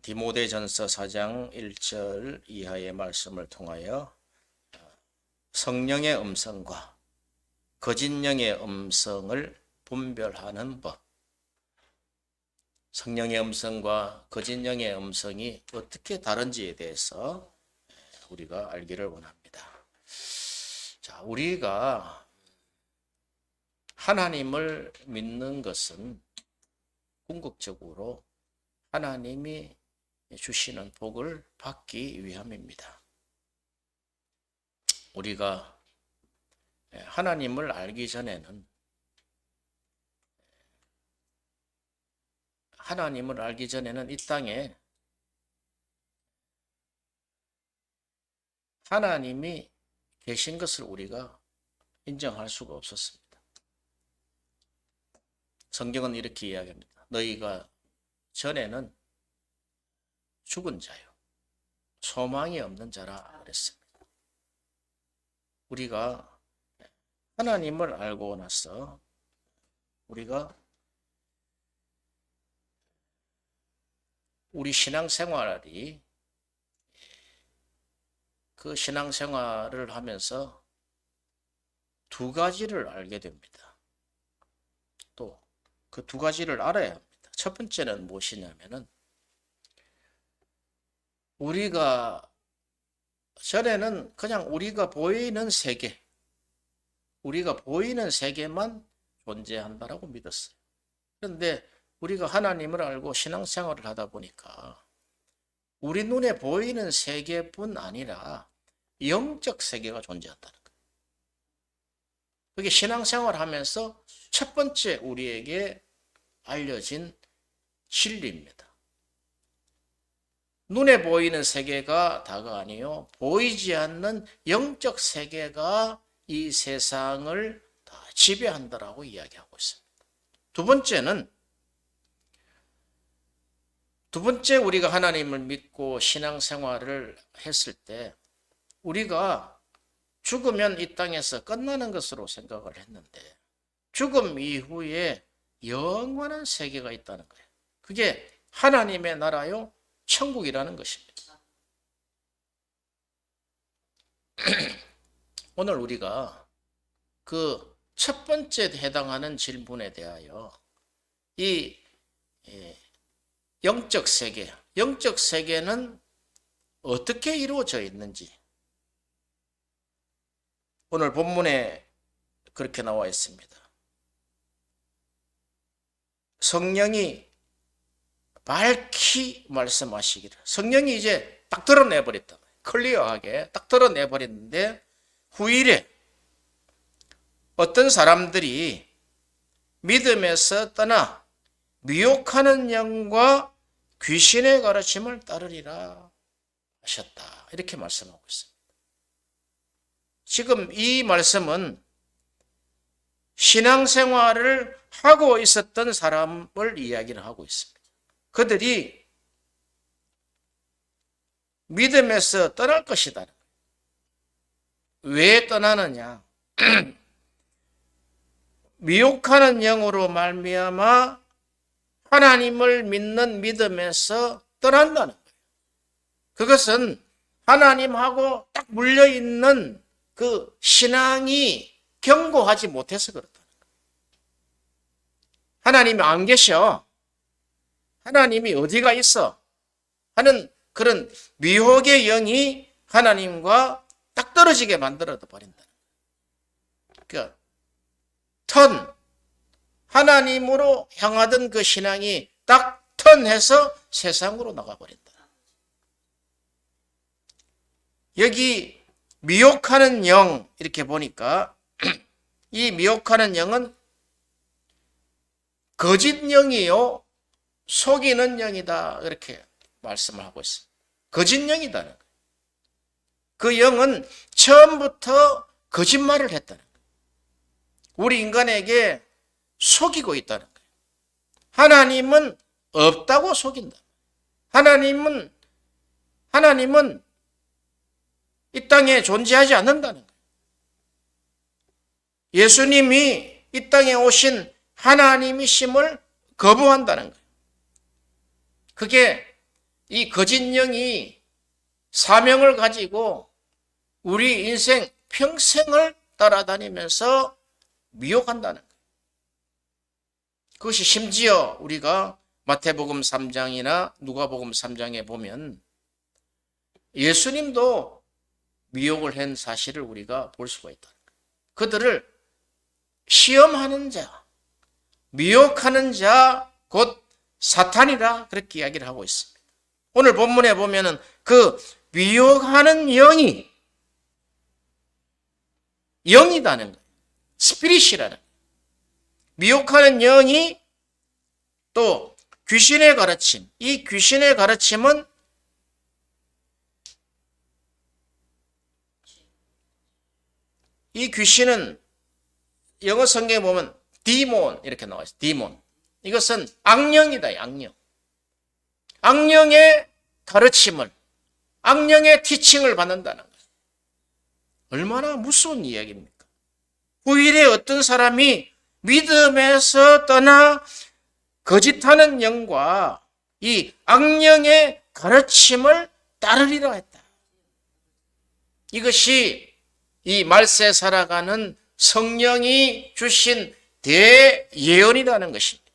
디모데전서 4장 1절 이하의 말씀을 통하여 성령의 음성과 거짓 영의 음성을 분별하는 법, 성령의 음성과 거짓 영의 음성이 어떻게 다른지에 대해서 우리가 알기를 원합니다. 자, 우리가 하나님을 믿는 것은 궁극적으로 하나님이 주시는 복을 받기 위함입니다. 우리가 하나님을 알기 전에는 이 땅에 하나님이 계신 것을 우리가 인정할 수가 없었습니다. 성경은 이렇게 이야기합니다. 너희가 전에는 죽은 자요, 소망이 없는 자라 그랬습니다. 우리가 하나님을 알고 나서 우리가 우리 신앙생활이 그 신앙생활을 하면서 두 가지를 알게 됩니다. 또 그 두 가지를 알아야 합니다. 첫 번째는 무엇이냐면은 우리가 전에는 그냥 우리가 보이는 세계만 존재한다라고 믿었어요. 그런데 우리가 하나님을 알고 신앙생활을 하다 보니까 우리 눈에 보이는 세계뿐 아니라 영적 세계가 존재한다는 거예요. 그게 신앙생활을 하면서 첫 번째 우리에게 알려진 진리입니다. 눈에 보이는 세계가 다가 아니요, 보이지 않는 영적 세계가 이 세상을 다 지배한다라고 이야기하고 있습니다. 두 번째 우리가 하나님을 믿고 신앙생활을 했을 때 우리가 죽으면 이 땅에서 끝나는 것으로 생각을 했는데 죽음 이후에 영원한 세계가 있다는 거예요. 그게 하나님의 나라요, 천국이라는 것입니다. 오늘 우리가 그 첫 번째 해당하는 질문에 대하여 이 영적 세계는 어떻게 이루어져 있는지 오늘 본문에 그렇게 나와 있습니다. 성령이 밝히 말씀하시기를, 성령이 이제 딱 드러내버렸다. 클리어하게 딱 드러내버렸는데 후일에 어떤 사람들이 믿음에서 떠나 미혹하는 영과 귀신의 가르침을 따르리라 하셨다. 이렇게 말씀하고 있습니다. 지금 이 말씀은 신앙생활을 하고 있었던 사람을 이야기를 하고 있습니다. 그들이 믿음에서 떠날 것이다. 왜 떠나느냐? 미혹하는 영으로 말미암아 하나님을 믿는 믿음에서 떠난다는 거예요. 그것은 하나님하고 딱 물려있는 그 신앙이 견고하지 못해서 그렇다는 거예요. 하나님이 안 계셔, 하나님이 어디가 있어 하는 그런 미혹의 영이 하나님과 딱 떨어지게 만들어 버린다. 그러니까 하나님으로 향하던 그 신앙이 딱 턴해서 세상으로 나가버린다. 여기 미혹하는 영 이렇게 보니까 이 미혹하는 영은 거짓 영이요, 속이는 영이다, 이렇게 말씀을 하고 있습니다. 거짓 영이다는 거예요. 그 영은 처음부터 거짓말을 했다는 거예요. 우리 인간에게 속이고 있다는 거예요. 하나님은 없다고 속인다. 하나님은 이 땅에 존재하지 않는다는 거예요. 예수님이 이 땅에 오신 하나님이심을 거부한다는 거예요. 그게 이 거짓 영이 사명을 가지고 우리 인생 평생을 따라다니면서 미혹한다는 거예요. 그것이 심지어 우리가 마태복음 3장이나 누가복음 3장에 보면 예수님도 미혹을 한 사실을 우리가 볼 수가 있다. 그들을 시험하는 자, 미혹하는 자, 곧 사탄이라 그렇게 이야기를 하고 있습니다. 오늘 본문에 보면은 그 미혹하는 영이라는 거예요. 스피릿이라는 거예요. 미혹하는 영이 또 귀신의 가르침, 이 귀신의 가르침은 이 귀신은 영어 성경에 보면 디몬 이렇게 나와 있어요. 디몬. 이것은 악령이다, 악령. 악령의 가르침을, 악령의 티칭을 받는다는 거예요. 얼마나 무서운 이야기입니까? 후일에 어떤 사람이 믿음에서 떠나 거짓하는 영과 이 악령의 가르침을 따르리라 했다. 이것이 이 말세 살아가는 성령이 주신 대예언이라는 것입니다.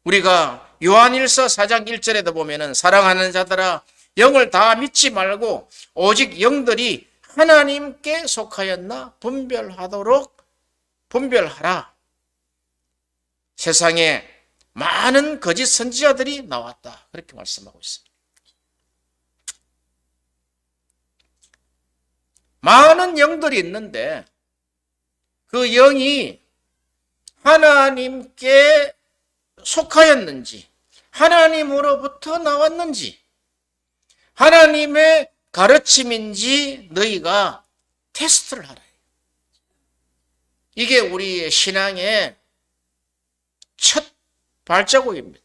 우리가 요한일서 4장 1절에도 보면은 사랑하는 자들아 영을 다 믿지 말고 오직 영들이 하나님께 속하였나 분별하라. 세상에 많은 거짓 선지자들이 나왔다. 그렇게 말씀하고 있습니다. 많은 영들이 있는데 그 영이 하나님께 속하였는지, 하나님으로부터 나왔는지, 하나님의 가르침인지 너희가 테스트를 하라. 이게 우리의 신앙의 첫 발자국입니다.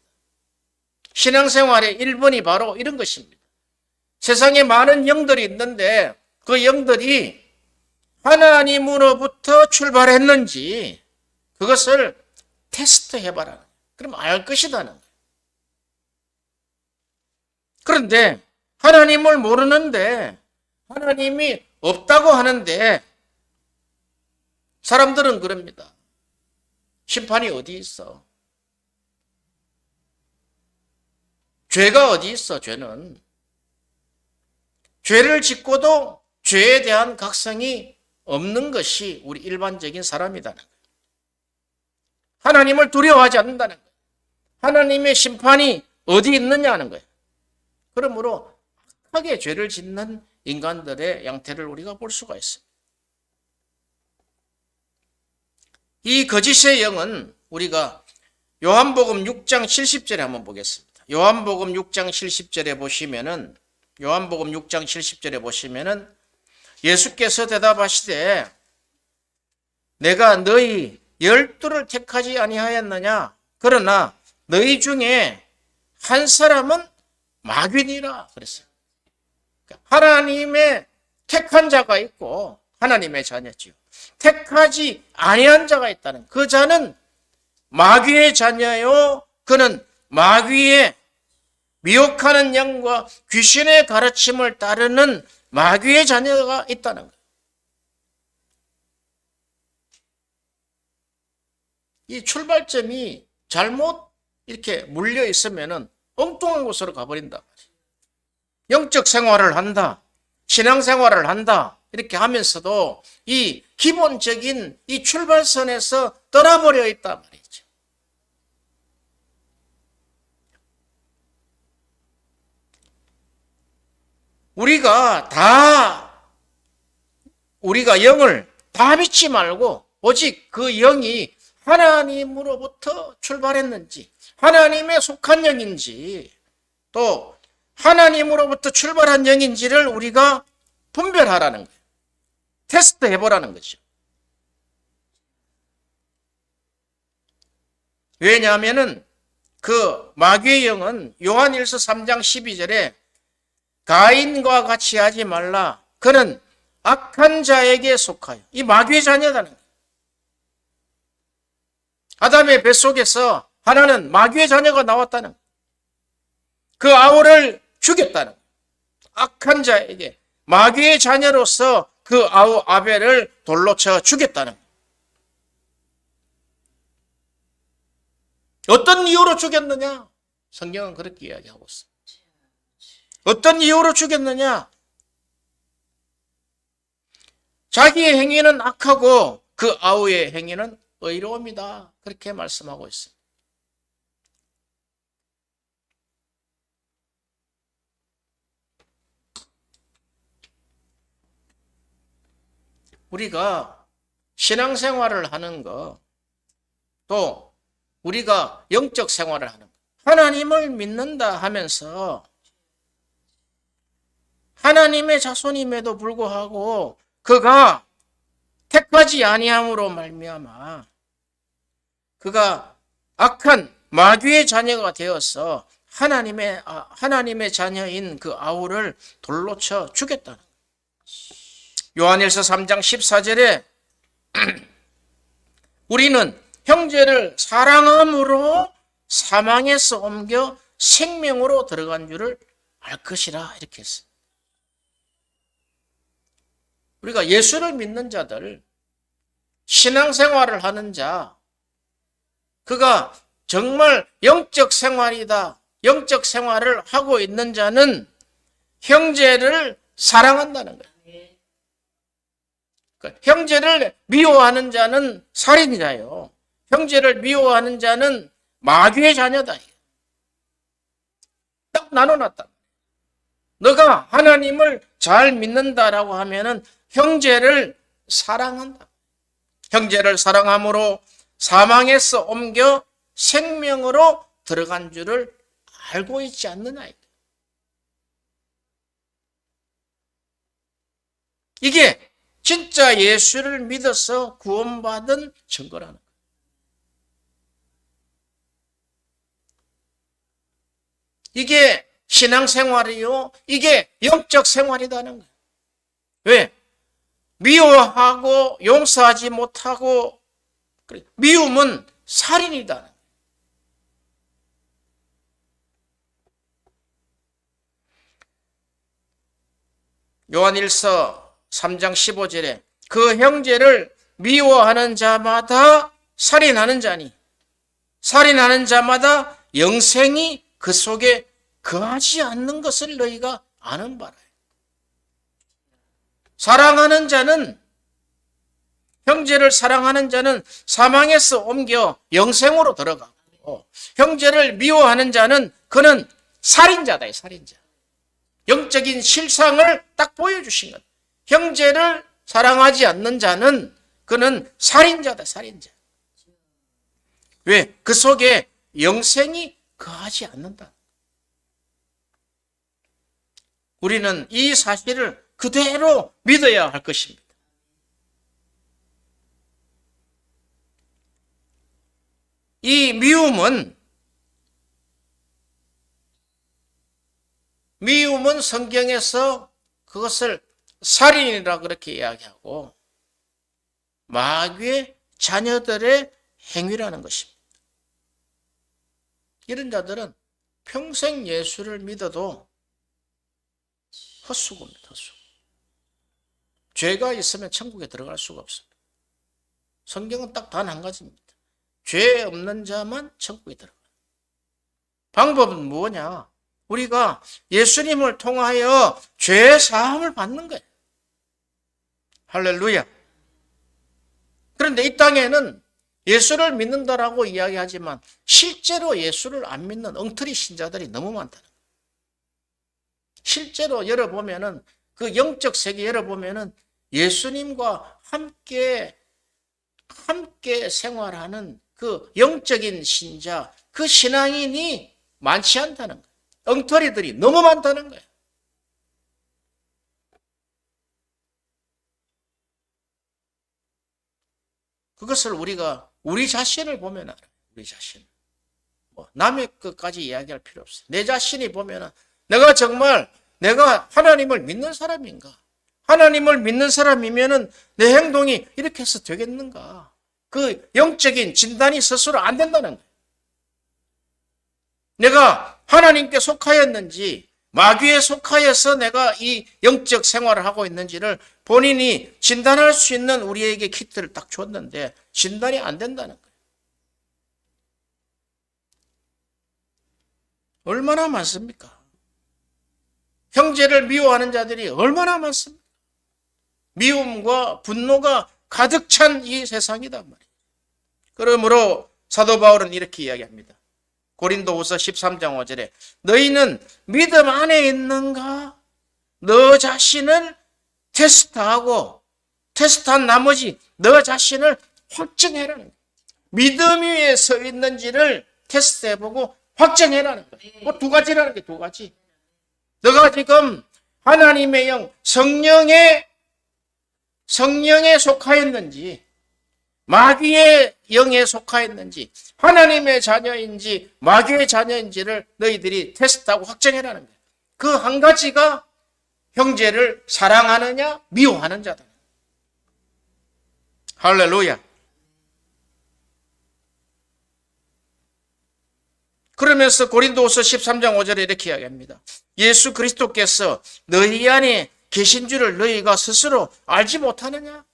신앙생활의 1번이 바로 이런 것입니다. 세상에 많은 영들이 있는데 그 영들이 하나님으로부터 출발했는지 그것을 테스트해봐라. 그럼 알 것이다는 거예요. 그런데 하나님을 모르는데 하나님이 없다고 하는데 사람들은 그럽니다. 심판이 어디 있어? 죄가 어디 있어? 죄는. 죄를 짓고도 죄에 대한 각성이 없는 것이 우리 일반적인 사람이다는 거예요. 하나님을 두려워하지 않는다는 거예요. 하나님의 심판이 어디 있느냐는 거예요. 그러므로 악하게 죄를 짓는 인간들의 양태를 우리가 볼 수가 있습니다. 이 거짓의 영은 우리가 요한복음 6장 70절에 한번 보겠습니다. 요한복음 6장 70절에 보시면은 예수께서 대답하시되 내가 너희 12를 택하지 아니하였느냐? 그러나 너희 중에 한 사람은 마귀니라 그랬어요. 하나님의 택한 자가 있고 하나님의 자녀지요. 택하지 아니한 자가 있다는 그 자는 마귀의 자녀요. 그는 마귀의 미혹하는 영과 귀신의 가르침을 따르는 마귀의 자녀가 있다는 거예요. 이 출발점이 잘못 이렇게 물려 있으면은 엉뚱한 곳으로 가버린단 말이에요. 영적 생활을 한다, 신앙 생활을 한다 이렇게 하면서도 이 기본적인 이 출발선에서 떠나버려 있단 말이죠. 우리가 영을 다 믿지 말고 오직 그 영이 하나님으로부터 출발했는지, 하나님에 속한 영인지, 또 하나님으로부터 출발한 영인지를 우리가 분별하라는 거예요. 테스트 해보라는 거죠. 왜냐하면은 그 마귀의 영은 요한일서 3장 12절에 가인과 같이 하지 말라. 그는 악한 자에게 속하여. 이 마귀의 자녀다는 거예요. 아담의 뱃속에서 하나는 마귀의 자녀가 나왔다는 거예요. 그 아우를 죽였다는 거예요. 악한 자에게 마귀의 자녀로서 그 아우 아벨을 돌로 쳐 죽였다는 거예요. 어떤 이유로 죽였느냐? 성경은 그렇게 이야기하고 있습니다. 어떤 이유로 죽였느냐? 자기의 행위는 악하고 그 아우의 행위는 의로움이다. 그렇게 말씀하고 있습니다. 우리가 신앙생활을 하는 거, 또 우리가 영적 생활을 하는 거, 하나님을 믿는다 하면서 하나님의 자손임에도 불구하고 그가 택하지 아니함으로 말미암아 그가 악한 마귀의 자녀가 되어서 하나님의 자녀인 그 아우를 돌로 쳐 죽였다는 거예요. 요한일서 3장 14절에 우리는 형제를 사랑함으로 사망에서 옮겨 생명으로 들어간 줄을 알 것이라 이렇게 했어요. 우리가 예수를 믿는 자들, 신앙생활을 하는 자, 그가 정말 영적 생활이다, 영적 생활을 하고 있는 자는 형제를 사랑한다는 거예요. 형제를 미워하는 자는 살인자요. 형제를 미워하는 자는 마귀의 자녀다. 딱 나눠놨다. 너가 하나님을 잘 믿는다라고 하면은 형제를 사랑한다. 형제를 사랑함으로 사망에서 옮겨 생명으로 들어간 줄을 알고 있지 않느냐. 이게 진짜 예수를 믿어서 구원받은 증거라는 거예요. 이게 신앙생활이요. 이게 영적 생활이라는 거예요. 왜? 미워하고 용서하지 못하고 미움은 살인이라는 거예요. 요한일서 3장 15절에 그 형제를 미워하는 자마다 살인하는 자니 살인하는 자마다 영생이 그 속에 거하지 않는 것을 너희가 아는 바라. 사랑하는 자는, 형제를 사랑하는 자는 사망에서 옮겨 영생으로 들어가고, 형제를 미워하는 자는 그는 살인자다. 살인자. 영적인 실상을 딱 보여주신 것. 형제를 사랑하지 않는 자는 그는 살인자다. 살인자. 왜? 그 속에 영생이 거하지 않는다. 우리는 이 사실을 그대로 믿어야 할 것입니다. 이 미움은 성경에서 그것을 살인이라 그렇게 이야기하고 마귀의 자녀들의 행위라는 것입니다. 이런 자들은 평생 예수를 믿어도 헛수고입니다. 헛수고. 죄가 있으면 천국에 들어갈 수가 없습니다. 성경은 딱 단 한 가지입니다. 죄 없는 자만 천국에 들어가요. 방법은 뭐냐? 우리가 예수님을 통하여 죄 사함을 받는 거예요. 할렐루야. 그런데 이 땅에는 예수를 믿는다라고 이야기하지만 실제로 예수를 안 믿는 엉터리 신자들이 너무 많다는 거예요. 실제로 열어보면은 그 영적 세계 열어보면은 예수님과 함께 생활하는 그 영적인 신자, 그 신앙인이 많지 않다는 거예요. 엉터리들이 너무 많다는 거예요. 그것을 우리가 우리 자신을 보면 알아요. 우리 자신. 남의 것까지 이야기할 필요 없어요. 내 자신이 보면은 내가 정말 내가 하나님을 믿는 사람인가? 하나님을 믿는 사람이면은 내 행동이 이렇게 해서 되겠는가? 그 영적인 진단이 스스로 안 된다는 거예요. 내가 하나님께 속하였는지 마귀에 속하여서 내가 이 영적 생활을 하고 있는지를 본인이 진단할 수 있는 우리에게 키트를 딱 줬는데 진단이 안 된다는 거예요. 얼마나 많습니까? 형제를 미워하는 자들이 얼마나 많습니까? 미움과 분노가 가득 찬 이 세상이단 말이에요. 그러므로 사도 바울은 이렇게 이야기합니다. 고린도후서 13장 5절에 너희는 믿음 안에 있는가? 너 자신을 테스트한 나머지 너 자신을 확증해라는 거예요. 믿음 위에 서 있는지를 테스트해보고 확증해라는 거예요. 그 두 가지라는 게 두 가지. 너가 지금 하나님의 영, 성령에 속하였는지 마귀의 영에 속하였는지 하나님의 자녀인지 마귀의 자녀인지를 너희들이 테스트하고 확정해라는 거예요. 그 한 가지가 형제를 사랑하느냐 미워하는 자다. 할렐루야. 그러면서 고린도후서 13장 5절에 이렇게 이야기합니다. 예수 그리스도께서 너희 안에 계신 줄을 너희가 스스로 알지 못하느냐?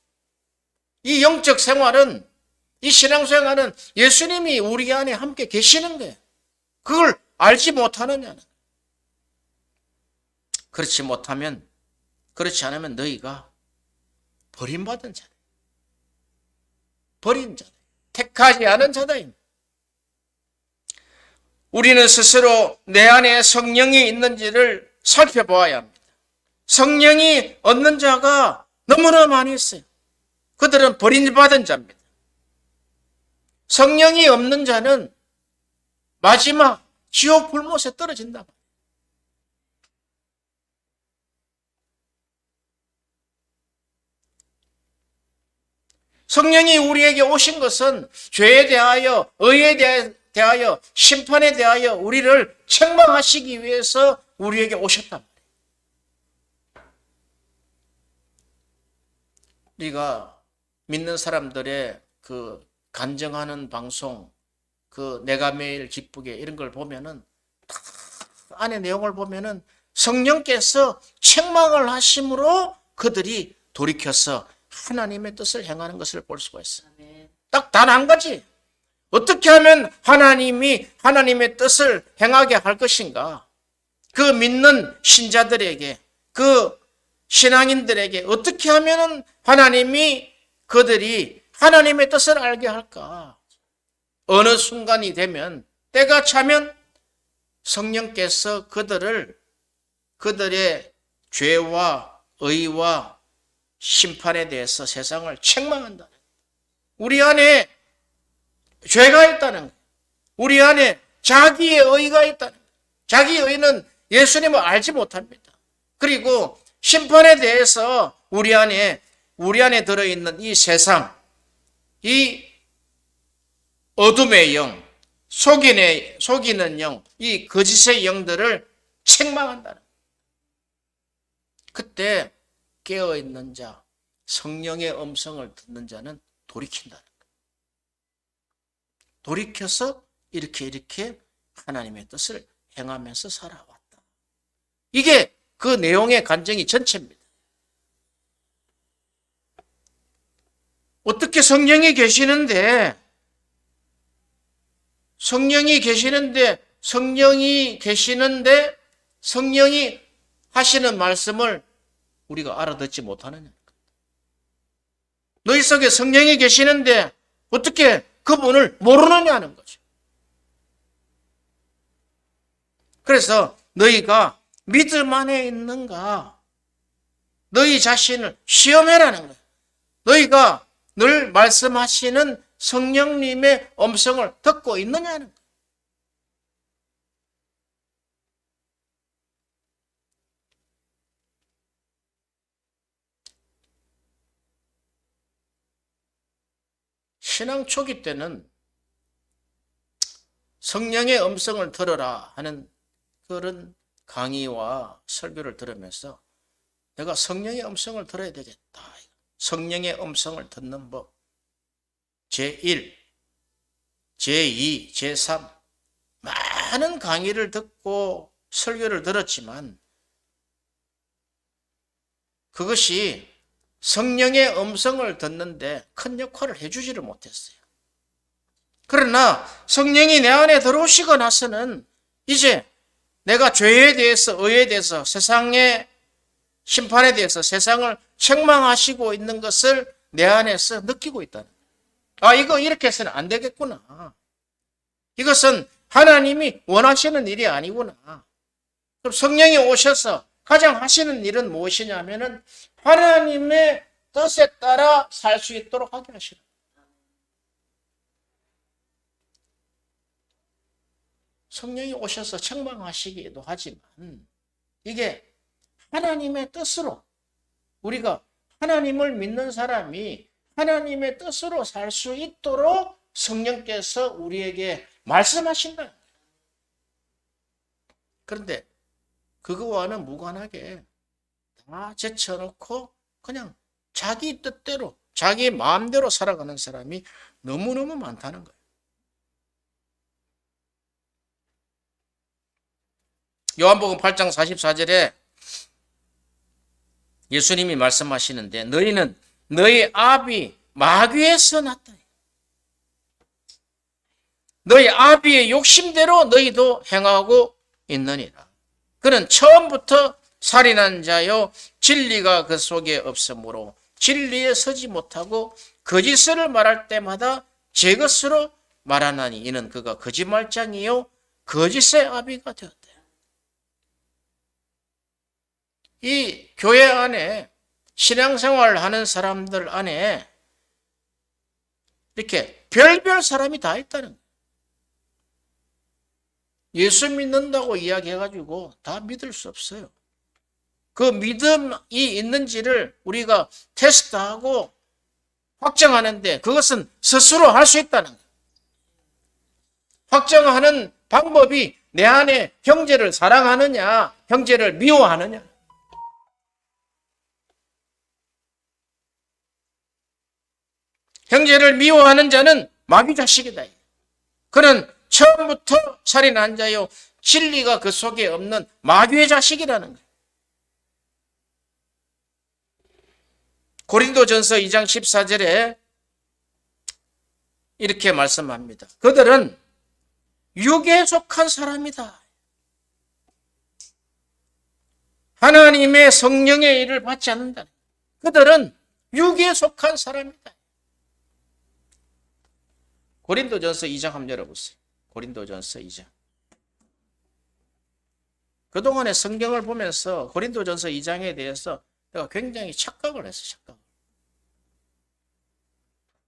이 영적 생활은, 이 신앙생활은 예수님이 우리 안에 함께 계시는 거예요. 그걸 알지 못하느냐는. 그렇지 않으면 너희가 버림받은 자다. 버린 자다. 택하지 않은 자다. 우리는 스스로 내 안에 성령이 있는지를 살펴보아야 합니다. 성령이 없는 자가 너무나 많이 있어요. 그들은 버림받은 자입니다. 성령이 없는 자는 마지막 지옥 불못에 떨어진다. 성령이 우리에게 오신 것은 죄에 대하여, 의에 대하여, 심판에 대하여 우리를 책망하시기 위해서 우리에게 오셨단 말이에요. 우리가 믿는 사람들의 그 간증하는 방송, 그 내가 매일 기쁘게 이런 걸 보면은 다 안에 내용을 보면은 성령께서 책망을 하심으로 그들이 돌이켜서 하나님의 뜻을 행하는 것을 볼 수가 있어요. 딱 단 한 가지. 어떻게 하면 하나님이 하나님의 뜻을 행하게 할 것인가? 그 믿는 신자들에게, 그 신앙인들에게 어떻게 하면 하나님이 그들이 하나님의 뜻을 알게 할까? 어느 순간이 되면, 때가 차면 성령께서 그들의 죄와 의와 심판에 대해서 세상을 책망한다. 우리 안에 죄가 있다는 거예요. 우리 안에 자기의 의가 있다는 거예요. 자기의 의는 예수님을 알지 못합니다. 그리고 심판에 대해서 우리 안에 들어있는 이 세상, 이 어둠의 영, 속이는 영, 이 거짓의 영들을 책망한다는 거예요. 그때 깨어있는 자, 성령의 음성을 듣는 자는 돌이킨다는 거예요. 돌이켜서 이렇게 하나님의 뜻을 행하면서 살아왔다. 이게 그 내용의 간증이 전체입니다. 어떻게 성령이 계시는데 성령이 하시는 말씀을 우리가 알아듣지 못하느냐. 너희 속에 성령이 계시는데 어떻게 그분을 모르느냐는 거죠. 그래서 너희가 믿음 안에 있는가? 너희 자신을 시험해라는 거예요. 너희가 늘 말씀하시는 성령님의 음성을 듣고 있느냐는 거예요. 신앙 초기 때는 성령의 음성을 들어라 하는 그런 강의와 설교를 들으면서 내가 성령의 음성을 들어야 되겠다. 성령의 음성을 듣는 법. 제1, 제2, 제3 많은 많은 강의를 듣고 설교를 들었지만 그것이 성령의 음성을 듣는데 큰 역할을 해주지를 못했어요. 그러나 성령이 내 안에 들어오시고 나서는 이제 내가 죄에 대해서, 의에 대해서, 세상의 심판에 대해서 세상을 책망하시고 있는 것을 내 안에서 느끼고 있다는 거예요. 이거 이렇게 해서는 안 되겠구나. 이것은 하나님이 원하시는 일이 아니구나. 그럼 성령이 오셔서 가장 하시는 일은 무엇이냐 하면은 하나님의 뜻에 따라 살 수 있도록 하게 하시는 거예요. 성령이 오셔서 책망하시기도 하지만 이게 하나님의 뜻으로 우리가 하나님을 믿는 사람이 하나님의 뜻으로 살 수 있도록 성령께서 우리에게 말씀하신다. 그런데 그거와는 무관하게 다 제쳐놓고 그냥 자기 뜻대로 자기 마음대로 살아가는 사람이 너무너무 많다는 거예요. 요한복음 8장 44절에 예수님이 말씀하시는데 너희는 너희 아비 마귀에서 났다. 너희 아비의 욕심대로 너희도 행하고 있느니라. 그는 처음부터 살인한 자요 진리가 그 속에 없으므로 진리에 서지 못하고 거짓을 말할 때마다 제 것으로 말하나니 이는 그가 거짓말장이요 거짓의 아비가 되었다. 이 교회 안에 신앙생활을 하는 사람들 안에 이렇게 별별 사람이 다 있다는 거예요. 예수 믿는다고 이야기해가지고 다 믿을 수 없어요. 그 믿음이 있는지를 우리가 테스트하고 확정하는데 그것은 스스로 할 수 있다는 거예요. 확정하는 방법이 내 안에 형제를 사랑하느냐, 형제를 미워하느냐. 형제를 미워하는 자는 마귀 자식이다. 그는 처음부터 살인한 자요 진리가 그 속에 없는 마귀의 자식이라는 거예요. 고린도전서 2장 14절에 이렇게 말씀합니다. 그들은 육에 속한 사람이다. 하나님의 성령의 일을 받지 않는다. 그들은 육에 속한 사람이다. 고린도전서 2장 한번 열어보세요. 고린도전서 2장. 그동안에 성경을 보면서 고린도전서 2장에 대해서 내가 굉장히 착각을 했어요. 착각.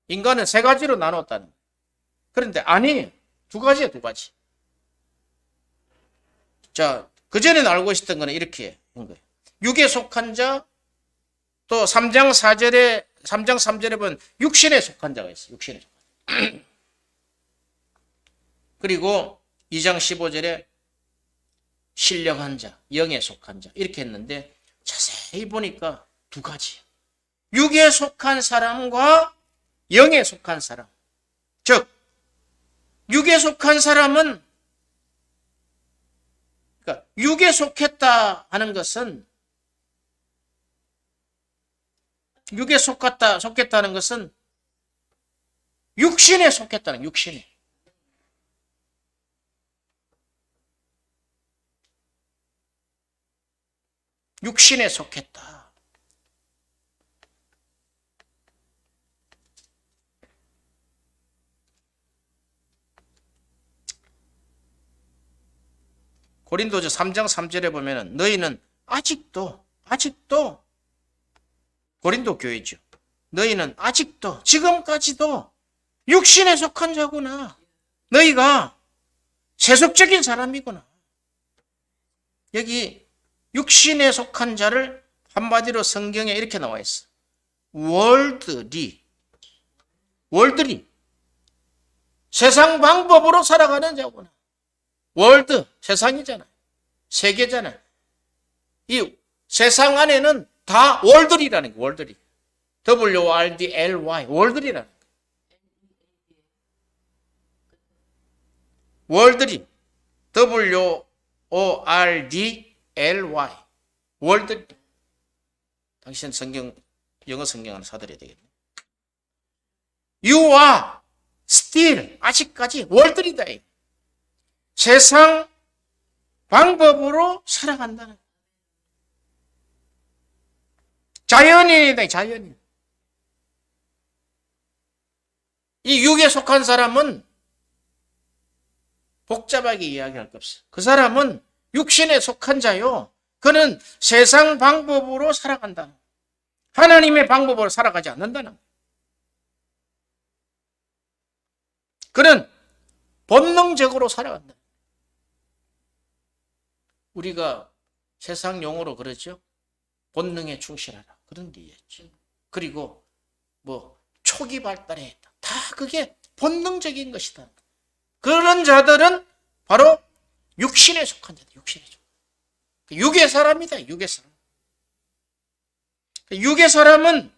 인간은 세 가지로 나눴다는 거예요. 그런데 아니, 두 가지예요, 두 가지. 자, 그전에 알고 있었던 거는 이렇게 한 거예요. 육에 속한 자, 또 3장 3절에 보면 육신에 속한 자가 있어요. 육신에 속한 자. 그리고 2장 15절에 신령한 자, 영에 속한 자 이렇게 했는데 자세히 보니까 두 가지. 육에 속한 사람과 영에 속한 사람. 즉 육에 속한 사람은 그러니까 육에 속했다 하는 것은 육에 속했다는 것은 육신에 속했다는 육신에. 육신에 속했다. 고린도전 3장 3절에 보면은 너희는 아직도 고린도 교회죠. 너희는 아직도 지금까지도 육신에 속한 자구나. 너희가 세속적인 사람이구나. 여기 육신에 속한 자를 한마디로 성경에 이렇게 나와 있어. 월드리. 세상 방법으로 살아가는 자구나. 월드, 세상이잖아. 세계잖아. 이 세상 안에는 다 월드리라는 거야, 월드리. WRDLY, 월드리라는 거야. 월드리. WORDLY. 월드. 당신 영어 성경 하나 사드려야 되겠네. You are still, 아직까지 월들이다. 세상 방법으로 살아간다는. 자연인이다, 자연인. 이 육에 속한 사람은 복잡하게 이야기할 것 없어요. 그 사람은 육신에 속한 자요. 그는 세상 방법으로 살아간다. 하나님의 방법으로 살아가지 않는다는. 그는 본능적으로 살아간다. 우리가 세상 용어로 그러죠. 본능에 충실하라. 그런 게 있죠. 그리고 초기 발달했다. 다 그게 본능적인 것이다. 그런 자들은 바로 육신에 속한 자들. 육신에 속한. 육의 사람이다. 육의 사람. 육의 사람은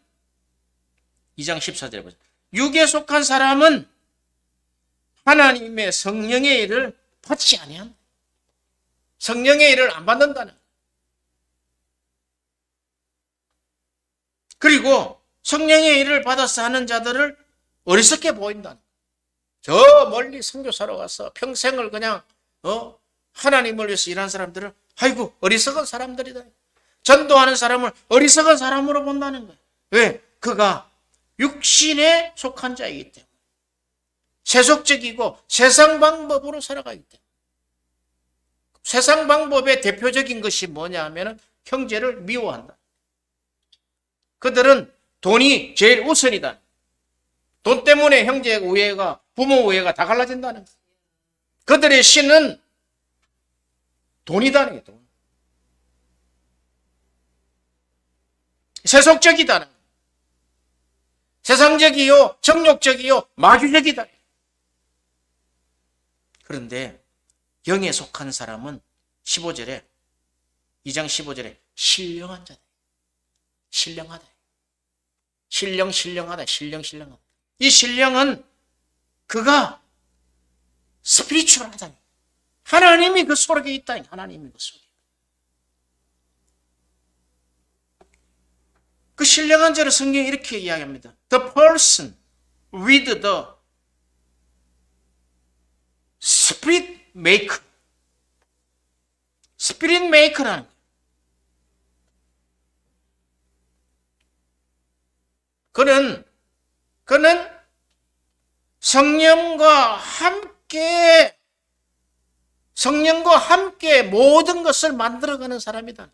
2장 14절에 보세요. 육에 속한 사람은 하나님의 성령의 일을 받지 아니한다. 성령의 일을 안 받는다는. 그리고 성령의 일을 받아서 하는 자들을 어리석게 보인다는. 저 멀리 선교사로 가서 평생을 그냥 하나님을 위해서 일하는 사람들을 아이고 어리석은 사람들이다. 전도하는 사람을 어리석은 사람으로 본다는 거예요. 왜? 그가 육신에 속한 자이기 때문에. 세속적이고 세상 방법으로 살아가기 때문에. 세상 방법의 대표적인 것이 뭐냐 하면 형제를 미워한다. 그들은 돈이 제일 우선이다. 돈 때문에 형제 우애가, 부모 우애가 다 갈라진다는 거예요. 그들의 신은 돈이다는 거예요. 세속적이다는 거예요. 세상적이요, 정욕적이요, 마귀적이다. 그런데 영에 속한 사람은 15절에 2장 15절에 신령한 자다. 신령하다. 신령하다. 신령하다. 이 신령은 그가 스피리추얼하다. 하나님이 그 속에 있다. 하나님이 그 속에. 그 신령한 자를 성경이 이렇게 이야기합니다. The person with the spirit maker. 스피릿 메이커라는 거예요. 그는 성령과 함께 모든 것을 만들어가는 사람이다.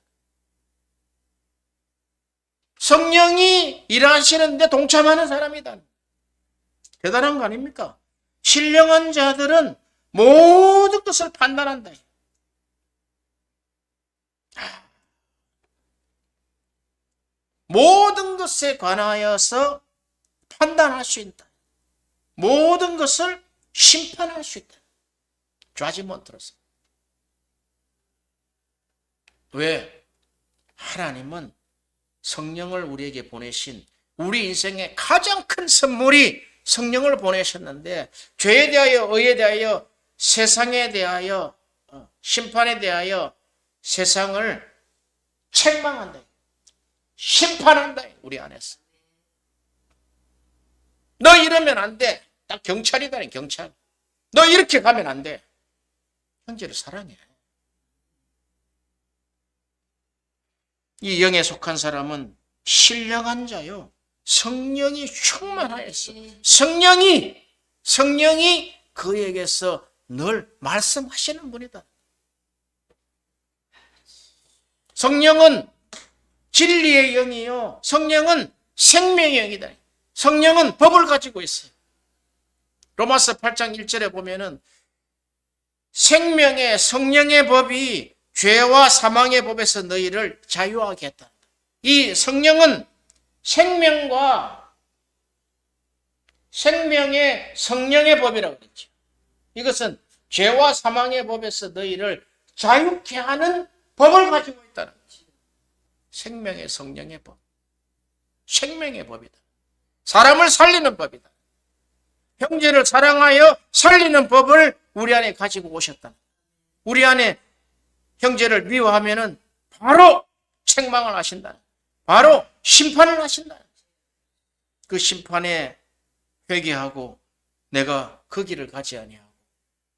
성령이 일하시는데 동참하는 사람이다. 대단한 거 아닙니까? 신령한 자들은 모든 것을 판단한다. 모든 것에 관하여서 판단할 수 있다. 모든 것을 심판할 수 있다. 자지먼트로서. 왜? 하나님은 성령을 우리에게 보내신 우리 인생의 가장 큰 선물이 성령을 보내셨는데 죄에 대하여, 의에 대하여, 세상에 대하여, 심판에 대하여 세상을 책망한다. 심판한다. 우리 안에서. 너 이러면 안 돼. 딱 경찰이다. 경찰. 너 이렇게 가면 안 돼. 형제를 사랑해. 이 영에 속한 사람은 신령한 자요. 성령이 충만하였어. 성령이 그에게서 늘 말씀하시는 분이다. 성령은 진리의 영이요. 성령은 생명의 영이다. 성령은 법을 가지고 있어요. 로마서 8장 1절에 보면은 생명의 성령의 법이 죄와 사망의 법에서 너희를 자유하게 했다. 이 성령은 생명과 생명의 성령의 법이라고 그랬죠. 이것은 죄와 사망의 법에서 너희를 자유케 하는 법을 가지고 있다는 거지. 생명의 성령의 법. 생명의 법이다. 사람을 살리는 법이다. 형제를 사랑하여 살리는 법을 우리 안에 가지고 오셨다. 우리 안에 형제를 미워하면은 바로 책망을 하신다. 바로 심판을 하신다. 그 심판에 회개하고 내가 그 길을 가지 아니하고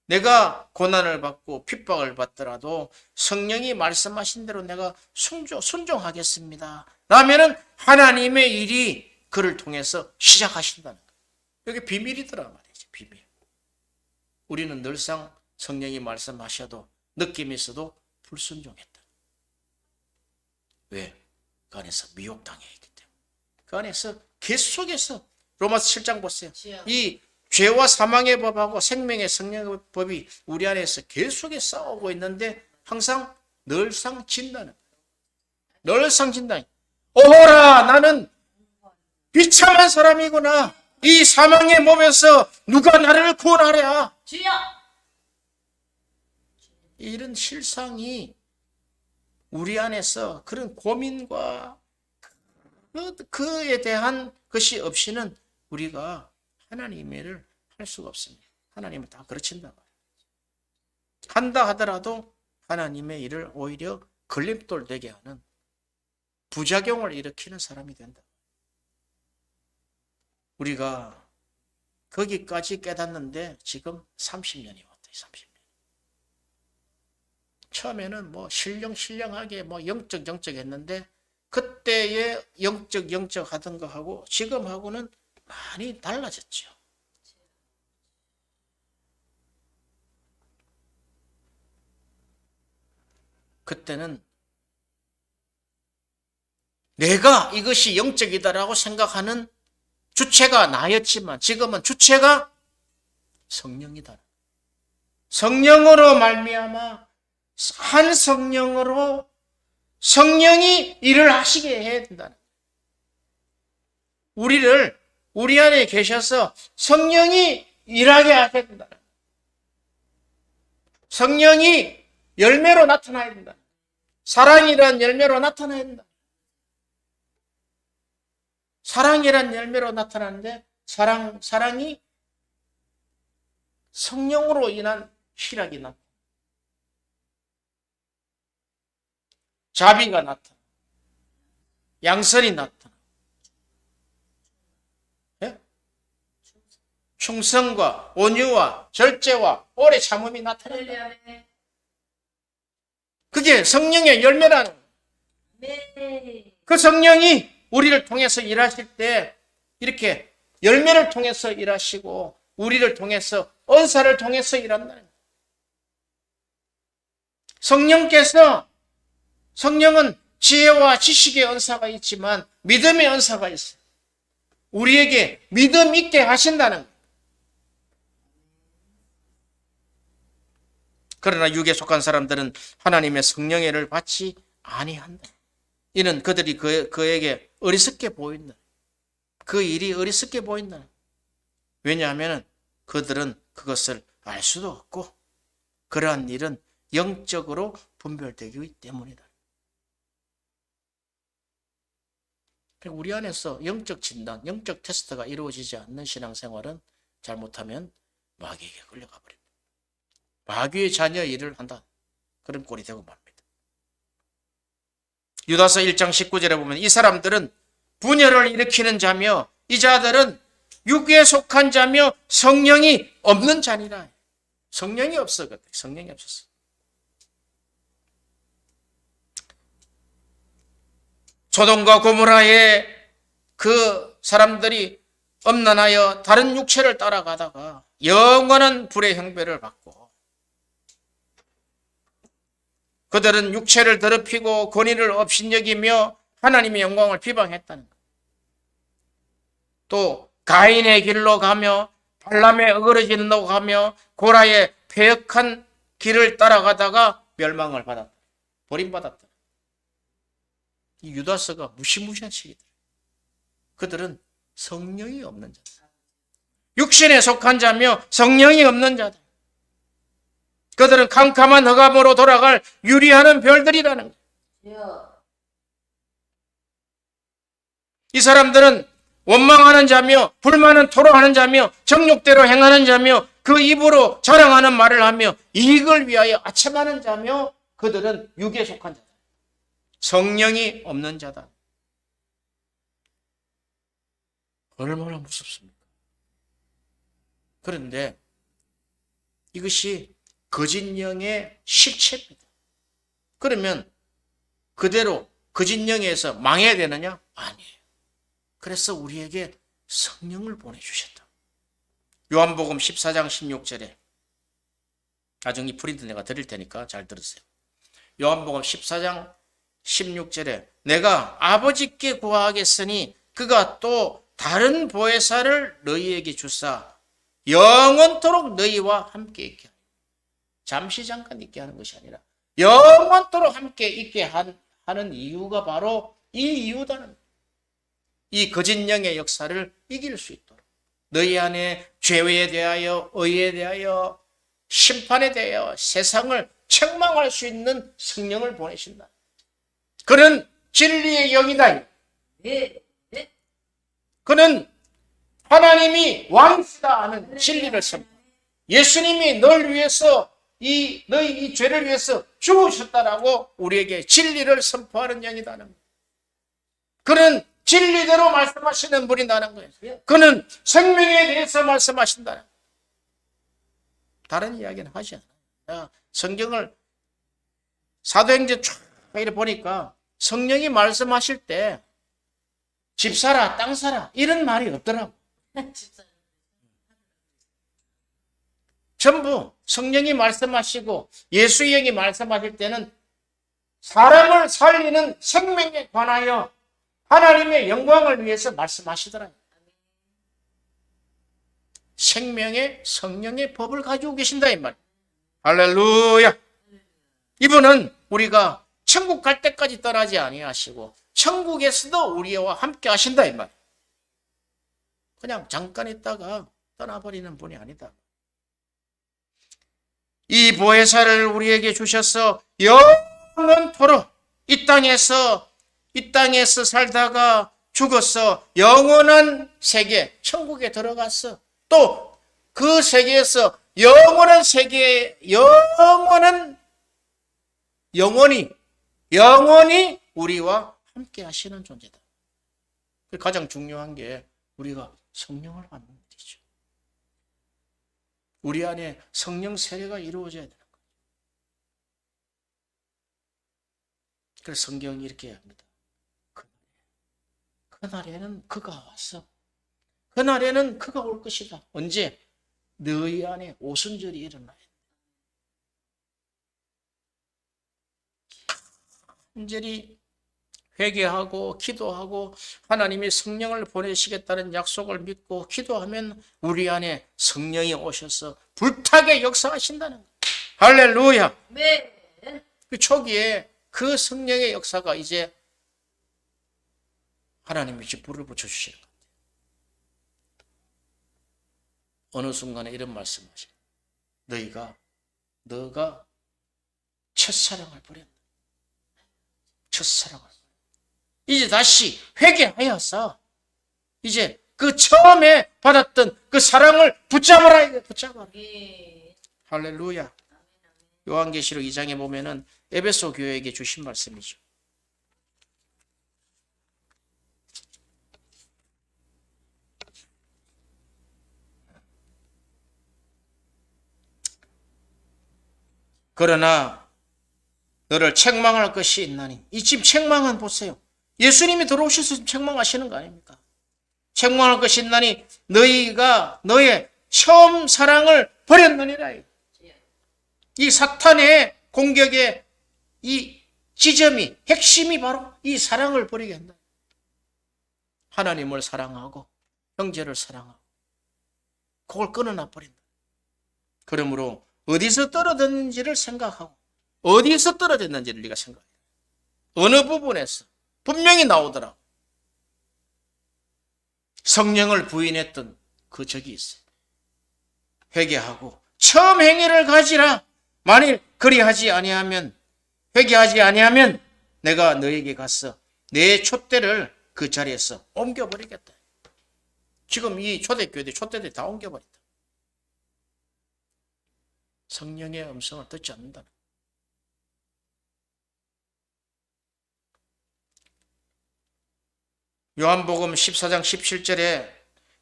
내가 고난을 받고 핍박을 받더라도 성령이 말씀하신 대로 내가 순종하겠습니다. 라면은 하나님의 일이 그를 통해서 시작하신다는 거예요. 이게 비밀이더라 말이지. 비밀. 우리는 늘상 성령이 말씀하셔도 느낌이 있어도 불순종했다. 왜? 그 안에서 미혹당해 있기 때문에. 그 안에서 계속해서 로마서 7장 보세요. 이 죄와 사망의 법하고 생명의 성령의 법이 우리 안에서 계속해 싸우고 있는데 항상 늘상 진다는 거예요. 늘상 진다. 오호라 나는 비참한 사람이구나. 이 사망의 몸에서 누가 나를 구원하랴. 이런 실상이 우리 안에서 그런 고민과 그에 대한 것이 없이는 우리가 하나님의 일을 할 수가 없습니다. 하나님은 다 그르친다. 한다 하더라도 하나님의 일을 오히려 걸림돌 되게 하는 부작용을 일으키는 사람이 된다. 우리가 거기까지 깨닫는데 지금 30년이 왔다. 30년. 처음에는 뭐 신령하게 뭐 영적 했는데 그때의 영적 하던 거하고 지금하고는 많이 달라졌죠. 그때는 내가 이것이 영적이다라고 생각하는 주체가 나였지만 지금은 주체가 성령이다. 성령으로 말미암아 한 성령으로 성령이 일을 하시게 해야 된다. 우리 안에 계셔서 성령이 일하게 하셔야 된다. 성령이 열매로 나타나야 된다. 사랑이란 열매로 나타나야 된다. 사랑이란 열매로 나타나는데 사랑이 성령으로 인한 희락이 나타나. 자비가 나타나. 양선이 나타나. 예? 충성과 온유와 절제와 오래 참음이 나타난다. 그게 성령의 열매라는 거예요. 그 성령이 우리를 통해서 일하실 때 이렇게 열매를 통해서 일하시고 우리를 통해서 은사를 통해서 일한다는 거예요. 성령은 지혜와 지식의 은사가 있지만 믿음의 은사가 있어요. 우리에게 믿음 있게 하신다는 거예요. 그러나 육에 속한 사람들은 하나님의 성령의 일을 받지 아니한다. 이는 그들이 그에게 어리석게 보인다. 그 일이 어리석게 보인다. 왜냐하면 그들은 그것을 알 수도 없고 그러한 일은 영적으로 분별되기 때문이다. 우리 안에서 영적 진단, 영적 테스트가 이루어지지 않는 신앙생활은 잘못하면 마귀에게 끌려가 버립니다. 마귀의 자녀 일을 한다. 그런 꼴이 되고 말입니다. 유다서 1장 19절에 보면 이 사람들은 분열을 일으키는 자며 이 자들은 육에 속한 자며 성령이 없는 자니라. 성령이 없어. 그때 성령이 없었어. 소돔과 고모라의 그 사람들이 엄난하여 다른 육체를 따라가다가 영원한 불의 형벌을 받고 그들은 육체를 더럽히고 권위를 업신여기며 하나님의 영광을 비방했다는 것. 또 가인의 길로 가며 발람의 어그러지는 가며 고라의 패역한 길을 따라가다가 멸망을 받았다. 버림받았다. 이 유다서가 무시무시한 책이다. 그들은 성령이 없는 자다. 육신에 속한 자며 성령이 없는 자다. 그들은 캄캄한 흑암으로 돌아갈 유리하는 별들이라는 거예요. 이 사람들은 원망하는 자며 불만은 토로하는 자며 정욕대로 행하는 자며 그 입으로 자랑하는 말을 하며 이익을 위하여 아첨하는 자며 그들은 육에 속한 자다. 성령이 없는 자다. 얼마나 무섭습니까? 그런데 이것이 거짓 영의 실체입니다. 그러면 그대로 거짓 영에서 망해야 되느냐? 아니에요. 그래서 우리에게 성령을 보내주셨다. 요한복음 14장 16절에 나중에 프린트 내가 드릴 테니까 잘 들으세요. 요한복음 14장 16절에 내가 아버지께 구하겠으니 그가 또 다른 보혜사를 너희에게 주사 영원토록 너희와 함께 있게 하리라. 잠시 잠깐 있게 하는 것이 아니라 영원토록 함께 있게 하는 이유가 바로 이 이유다는, 이 거짓 영의 역사를 이길 수 있도록 너희 안에 죄에 대하여 의에 대하여 심판에 대하여 세상을 책망할 수 있는 성령을 보내신다. 그는 진리의 영이다. 그는 하나님이 왕이시다 하는 진리를 선포. 예수님이 널 위해서 너희 이 죄를 위해서 죽으셨다라고 우리에게 진리를 선포하는 영이다는 거예요. 그는 진리대로 말씀하시는 분이라는 거예요. 그는 생명에 대해서 말씀하신다는 거예요. 다른 이야기는 하지 않아요. 성경을 사도행전 쫙 이렇게 보니까 성령이 말씀하실 때 집 사라, 땅 사라 이런 말이 없더라고. 전부 성령이 말씀하시고 예수의 영이 말씀하실 때는 사람을 살리는 생명에 관하여 하나님의 영광을 위해서 말씀하시더라고요. 생명의 성령의 법을 가지고 계신다 이 말이에요. 할렐루야. 이분은 우리가 천국 갈 때까지 떠나지 아니하시고 천국에서도 우리와 함께 하신다 이 말이에요. 그냥 잠깐 있다가 떠나버리는 분이 아니다. 이 보혜사를 우리에게 주셔서 영원토록 이 땅에서 살다가 죽어서 영원한 세계 천국에 들어갔어. 또 그 세계에서 영원한 세계에 영원히 우리와 함께 하시는 존재다. 가장 중요한 게 우리가 성령을 받는 것이죠. 우리 안에 성령 세례가 이루어져야 되는 거예요. 그래서 성경이 이렇게 합니다. 그날에는 그가 왔어. 그날에는 그가 올 것이다. 언제? 너희 안에 오순절이 일어나야 돼. 완전히 회개하고 기도하고 하나님이 성령을 보내시겠다는 약속을 믿고 기도하면 우리 안에 성령이 오셔서 불타게 역사하신다는 거예요. 할렐루야. 네. 그 초기에 그 성령의 역사가 이제 하나님이 불을 붙여주시는 거예요. 어느 순간에 이런 말씀하셔요. 너가 첫사랑을 버렸다. 첫사랑을. 이제 다시 회개하여서 이제 그 처음에 받았던 그 사랑을 붙잡아라. 할렐루야. 요한계시록 2장에 보면은 에베소 교회에게 주신 말씀이죠. 그러나 너를 책망할 것이 있나니. 이 집 책망은 보세요. 예수님이 들어오셔서 책망하시는 거 아닙니까? 책망할 것이 있나니 너희가 너의 처음 사랑을 버렸느니라. 이 사탄의 공격의 이 지점이 핵심이 바로 이 사랑을 버리게 한다. 하나님을 사랑하고 형제를 사랑하고 그걸 끊어놔 버린다. 그러므로 어디서 떨어졌는지를 생각하고 어디서 떨어졌는지를 네가 생각해. 어느 부분에서 분명히 나오더라. 성령을 부인했던 그 적이 있어요. 회개하고 처음 행위를 가지라. 만일 그리하지 아니하면 회개하지 아니하면 내가 너에게 가서 내 촛대를 그 자리에서 옮겨버리겠다. 지금 이 초대교회들 촛대들 다 옮겨버린다. 성령의 음성을 듣지 않는다. 요한복음 14장 17절에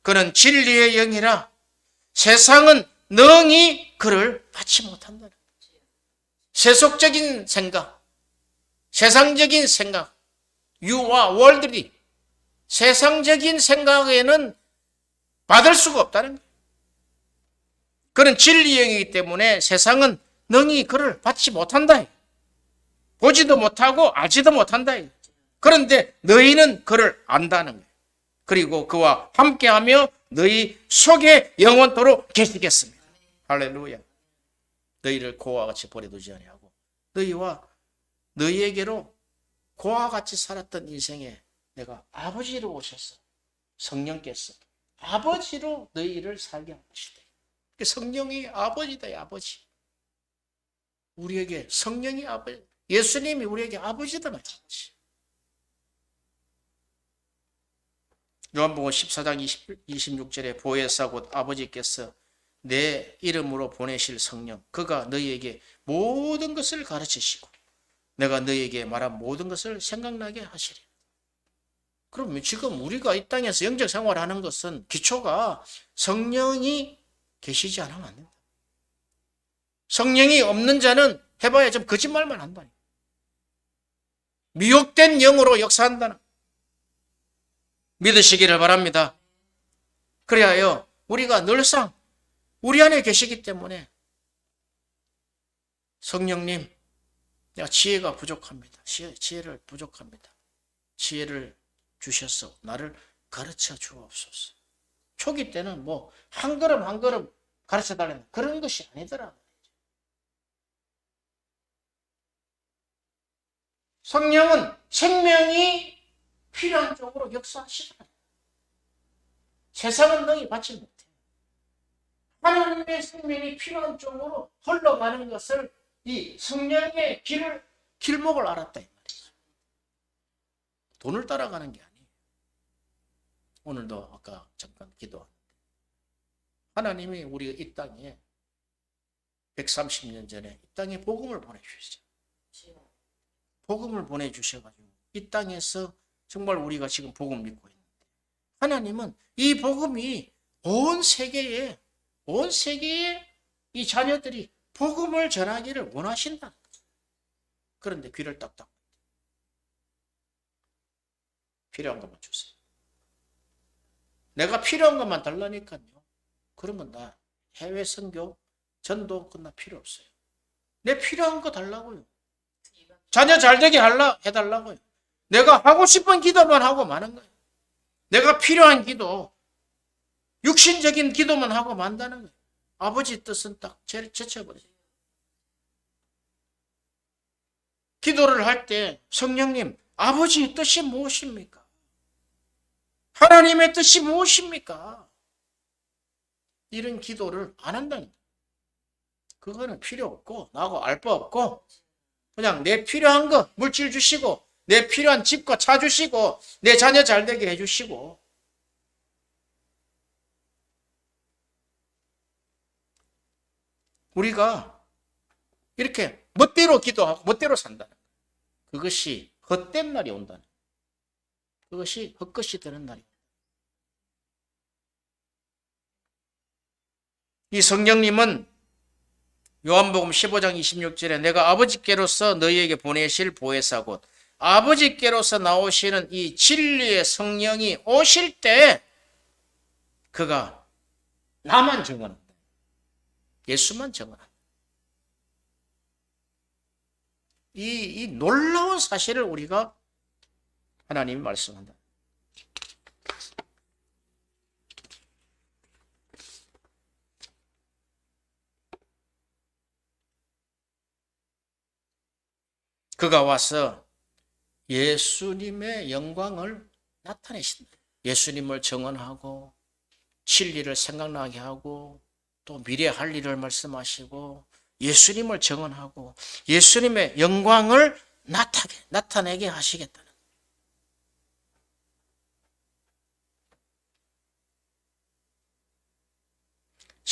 그는 진리의 영이라 세상은 능히 그를 받지 못한다. 세속적인 생각, 세상적인 생각, 유와 월들이 세상적인 생각에는 받을 수가 없다는 거예요. 그는 진리의 영이기 때문에 세상은 능히 그를 받지 못한다. 보지도 못하고 알지도 못한다. 그런데 너희는 그를 안다는 거예요. 그리고 그와 함께하며 너희 속에 영원토록 계시겠습니다. 할렐루야. 너희를 고와 같이 버려두지 아니하고 너희에게로 고와 같이 살았던 인생에 내가 아버지로 오셔서 성령께서 아버지로 너희를 살게 하시다. 성령이 아버지다. 아버지. 우리에게 성령이 아버지, 예수님이 우리에게 아버지다. 아버지. 요한복음 14장 26절에 보혜사 곧 아버지께서 내 이름으로 보내실 성령, 그가 너희에게 모든 것을 가르치시고 내가 너희에게 말한 모든 것을 생각나게 하시리. 그러면 지금 우리가 이 땅에서 영적 생활하는 것은 기초가 성령이 계시지 않으면 안 된다. 성령이 없는 자는 해봐야 좀 거짓말만 한다. 미혹된 영으로 역사한다는 믿으시기를 바랍니다. 그래야요 우리가 늘상 우리 안에 계시기 때문에 성령님, 내가 지혜가 부족합니다. 지혜를 부족합니다. 지혜를 주셔서 나를 가르쳐 주옵소서. 초기 때는 뭐 한 걸음 한 걸음 가르쳐 달라는 그런 것이 아니더라. 성령은 생명이 필요한 쪽으로 역사하시더라. 세상은 능히 받지 못해. 하나님의 생명이 필요한 쪽으로 흘러가는 것을 이 성령의 길목을 알았다 이 말이죠. 돈을 따라가는 게 아니에요. 오늘도 아까 잠깐 기도한 하나님이 우리 이 땅에 130년 전에 이 땅에 복음을 보내주셨죠. 복음을 보내주셔가지고 이 땅에서 정말 우리가 지금 복음 믿고 있는데 하나님은 이 복음이 온 세계에 이 자녀들이 복음을 전하기를 원하신다. 그런데 귀를 딱딱 필요한 것만 주세요. 내가 필요한 것만 달라니까요. 그러면 나 해외 선교, 전도 끝나 필요 없어요. 내 필요한 거 달라고요. 자녀 잘 되게 해달라고요. 내가 하고 싶은 기도만 하고 마는 거예요. 내가 필요한 기도, 육신적인 기도만 하고 만다는 거예요. 아버지 뜻은 딱 제쳐버려요. 기도를 할 때 성령님, 아버지의 뜻이 무엇입니까? 하나님의 뜻이 무엇입니까? 이런 기도를 안 한다는 거예요. 그거는 필요 없고 나하고 알 바 없고 그냥 내 필요한 거 물질 주시고 내 필요한 집과 차 주시고 내 자녀 잘 되게 해주시고 우리가 이렇게 멋대로 기도하고 멋대로 산다는 거예요. 그것이 헛된 날이 온다는 거예요. 그것이 헛것이 되는 날이 온다. 이 성령님은 요한복음 15장 26절에 내가 아버지께로서 너희에게 보내실 보혜사 곧 아버지께로서 나오시는 이 진리의 성령이 오실 때 그가 나만 증언한다. 예수만 증언한다. 이 놀라운 사실을 우리가 하나님이 말씀한다. 그가 와서 예수님의 영광을 나타내신다. 예수님을 증언하고 진리를 생각나게 하고 또 미래 할 일을 말씀하시고 예수님을 증언하고 예수님의 영광을 나타내게 하시겠다는 거예요.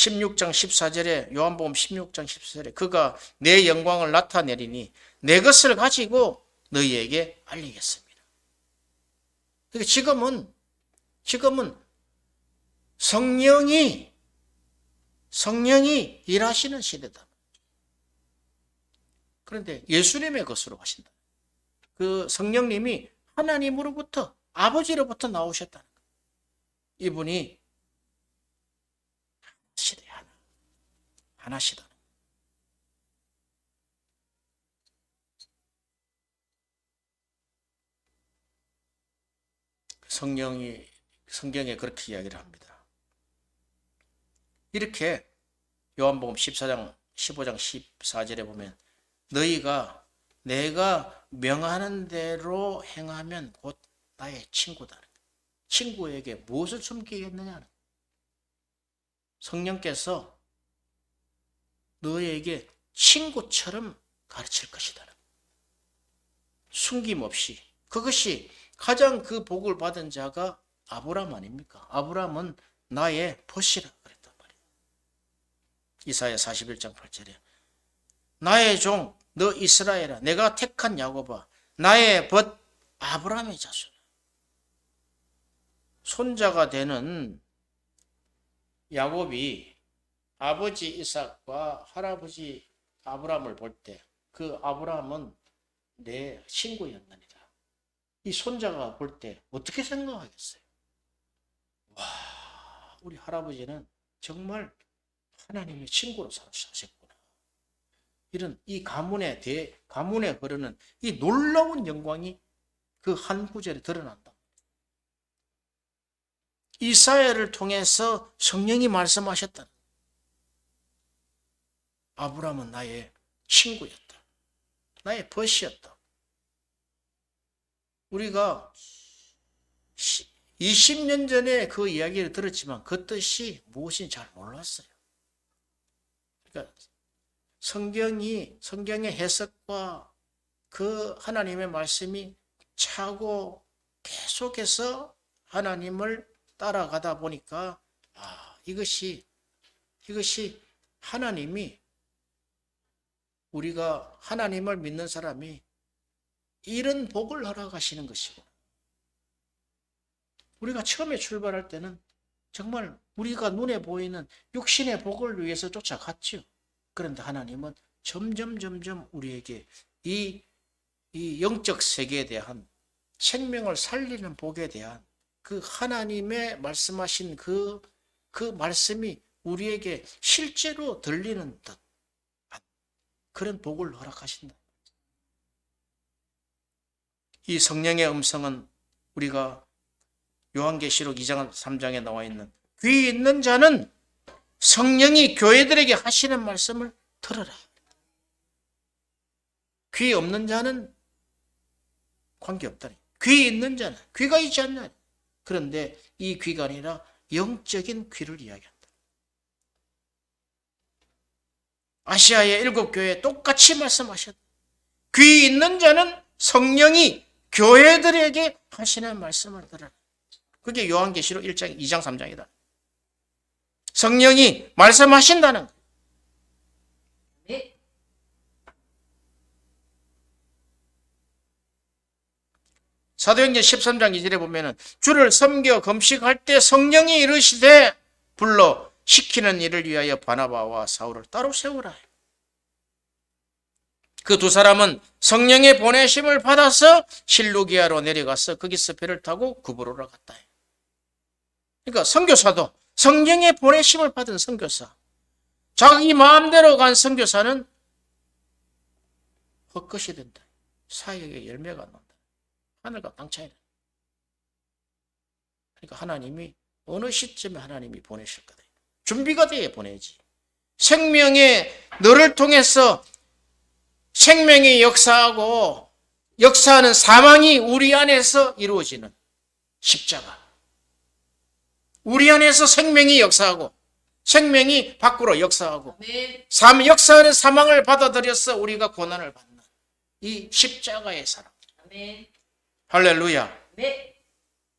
16장 14절에 요한복음 16장 14절에 그가 내 영광을 나타내리니 내 것을 가지고 너희에게 알리겠습니다. 그러니까 지금은 성령이 일하시는 시대다. 그런데 예수님의 것으로 하신다. 그 성령님이 하나님으로부터 아버지로부터 나오셨다는 거예요. 이분이 시대 하나시다. 성경에 그렇게 이야기를 합니다. 이렇게 요한복음 14장 15장 14절에 보면 너희가 내가 명하는 대로 행하면 곧 나의 친구다. 친구에게 무엇을 숨기겠느냐? 성령께서 너희에게 친구처럼 가르칠 것이다. 숨김없이. 그것이 가장 그 복을 받은 자가 아브라함 아닙니까? 아브라함은 나의 벗이라 그랬단 말이에요. 이사야 41장 8절에 나의 종 너 이스라엘아 내가 택한 야곱아 나의 벗 아브라함의 자손. 손자가 되는 야곱이 아버지 이삭과 할아버지 아브라함을 볼 때 그 아브라함은 내 친구였느니라. 이 손자가 볼 때 어떻게 생각하겠어요? 와, 우리 할아버지는 정말 하나님의 친구로 사셨구나. 이런 이 가문에 흐르는 이 놀라운 영광이 그 한 구절에 드러난다. 이사야를 통해서 성령이 말씀하셨다. 아브라함은 나의 친구였다. 나의 벗이었다. 우리가 20년 전에 그 이야기를 들었지만 그 뜻이 무엇인지 잘 몰랐어요. 그러니까 성경의 해석과 그 하나님의 말씀이 차고 계속해서 하나님을 따라가다 보니까 이것이 하나님이 우리가 하나님을 믿는 사람이 이런 복을 허락하시는 것이고 우리가 처음에 출발할 때는 정말 우리가 눈에 보이는 육신의 복을 위해서 쫓아갔죠. 그런데 하나님은 점점 우리에게 이 영적 세계에 대한 생명을 살리는 복에 대한 그 하나님의 말씀하신 그 말씀이 우리에게 실제로 들리는 듯 그런 복을 허락하신다. 이 성령의 음성은 우리가 요한계시록 2장 3장에 나와 있는 귀 있는 자는 성령이 교회들에게 하시는 말씀을 들어라. 귀 없는 자는 관계없다니. 귀 있는 자는 귀가 있지 않냐. 그런데 이 귀가 아니라 영적인 귀를 이야기한다. 아시아의 7교회에 똑같이 말씀하셨다. 귀 있는 자는 성령이 교회들에게 하시는 말씀을 들어라. 그게 요한계시록 1장, 2장, 3장이다. 성령이 말씀하신다는 거예요. 네. 사도행전 13장 2절에 보면은 주를 섬겨 금식할 때 성령이 이르시되 불러 시키는 일을 위하여 바나바와 사울을 따로 세우라. 그 두 사람은 성령의 보내심을 받아서 실루기아로 내려가서 거기서 배를 타고 구브로로 갔다. 그러니까 선교사도 성령의 보내심을 받은 선교사, 자기 마음대로 간 선교사는 헛것이 된다. 사역의 열매가 안 난다. 하늘과 땅 차이다. 그러니까 하나님이 어느 시점에 하나님이 보내실 거다. 준비가 돼야 보내지. 생명의 너를 통해서 생명이 역사하고 역사하는 사망이 우리 안에서 이루어지는 십자가. 우리 안에서 생명이 역사하고 생명이 밖으로 역사하고 역사하는 사망을 받아들여서 우리가 고난을 받는 이 십자가의 사랑. 아멘. 할렐루야. 네.